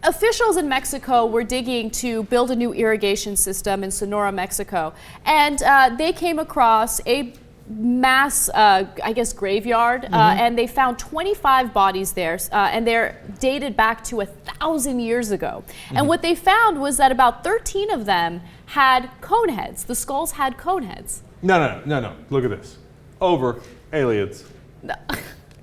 Officials in Mexico were digging to build a new irrigation system in Sonora, Mexico, and they came across a mass, I guess, graveyard, and they found 25 bodies there, and they're dated back to 1,000 years ago. And what they found was that about 13 of them had cone heads. The skulls had cone heads. No. Look at this. Over. Aliens. No.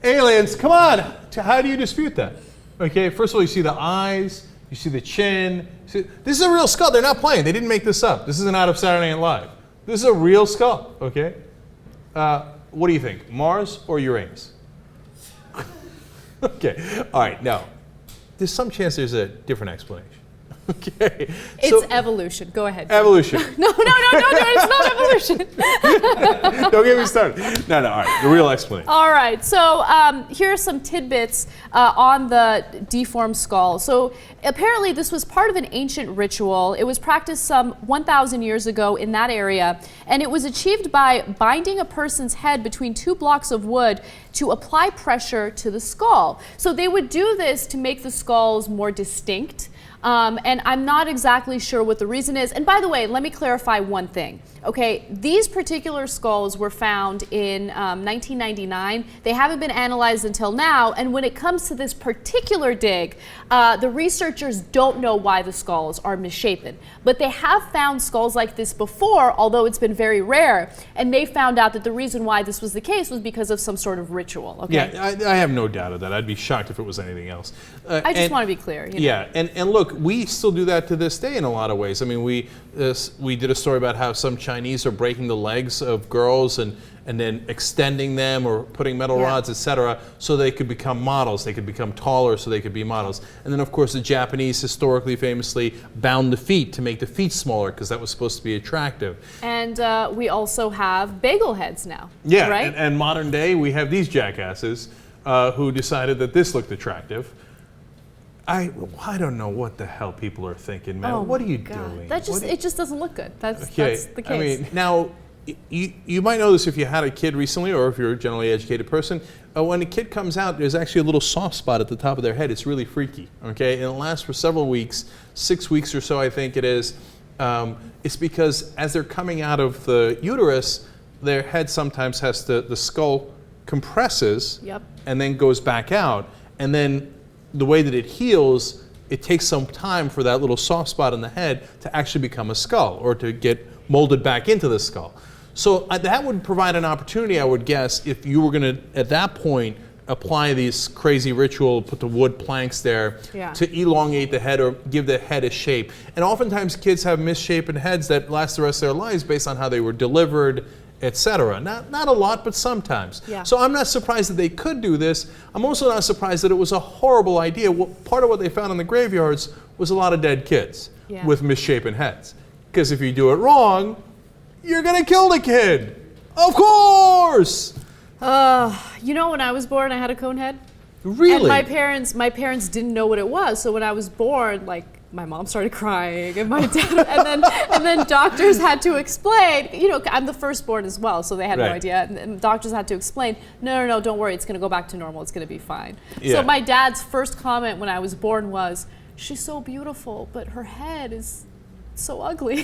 Aliens, come on! How do you dispute that? Okay, first of all, you see the eyes, you see the chin. This is a real skull. They're not playing. They didn't make this up. This isn't out of Saturday Night Live. This is a real skull, okay? What do you think, Mars or Uranus? Okay, all right, now, there's some chance there's a different explanation. Okay. It's evolution. Go ahead. Evolution. No, it's not evolution. Don't get me started. No, all right, the real explanation. All right, so here are some tidbits on the deformed skull. So apparently this was part of an ancient ritual. It was practiced some 1,000 years ago in that area, and it was achieved by binding a person's head between two blocks of wood to apply pressure to the skull. So they would do this to make the skulls more distinct. And I'm not exactly sure what the reason is. And by the way, let me clarify one thing. Okay, these particular skulls were found in 1999. They haven't been analyzed until now. And when it comes to this particular dig, the researchers don't know why the skulls are misshapen. But they have found skulls like this before, although it's been very rare. And they found out that the reason why this was the case was because of some sort of ritual. Okay? Yeah, I have no doubt of that. I'd be shocked if it was anything else. I just want to be clear. You know? Yeah, and look, we still do that to this day in a lot of ways. I mean, we did a story about how some Chinese are breaking the legs of girls and then extending them or putting metal rods, etc., so they could become models. They could become taller so they could be models. And then, of course, the Japanese historically famously bound the feet to make the feet smaller because that was supposed to be attractive. And we also have bagel heads now. Yeah, right? and modern day we have these jackasses who decided that this looked attractive. I don't know what the hell people are thinking, man. Oh, what are you doing? It just doesn't look good. That's the case. I mean, now, you might know this if you had a kid recently or if you're a generally educated person. When a kid comes out, there's actually a little soft spot at the top of their head. It's really freaky, okay? And it lasts for several weeks, 6 weeks or so, I think it is. It's because as they're coming out of the uterus, their head sometimes has to, the skull compresses and then goes back out. And then the way that it heals, it takes some time for that little soft spot in the head to actually become a skull or to get molded back into the skull. So that would provide an opportunity, I would guess, if you were going to, at that point, apply these crazy ritual, put the wood planks there to elongate the head or give the head a shape. And oftentimes kids have misshapen heads that last the rest of their lives based on how they were delivered, etc. Not a lot, but sometimes. Yeah. So I'm not surprised that they could do this. I'm also not surprised that it was a horrible idea. Part of what they found in the graveyards was a lot of dead kids with misshapen heads. Because if you do it wrong, you're gonna kill the kid. Of course! You know, when I was born, I had a cone head. Really? And my parents didn't know what it was. So when I was born, like, my mom started crying, and my dad, and then doctors had to explain. You know, I'm the firstborn as well, so they had no idea. And doctors had to explain, no, don't worry, it's going to go back to normal. It's going to be fine. Yeah. So my dad's first comment when I was born was, "She's so beautiful, but her head is so ugly."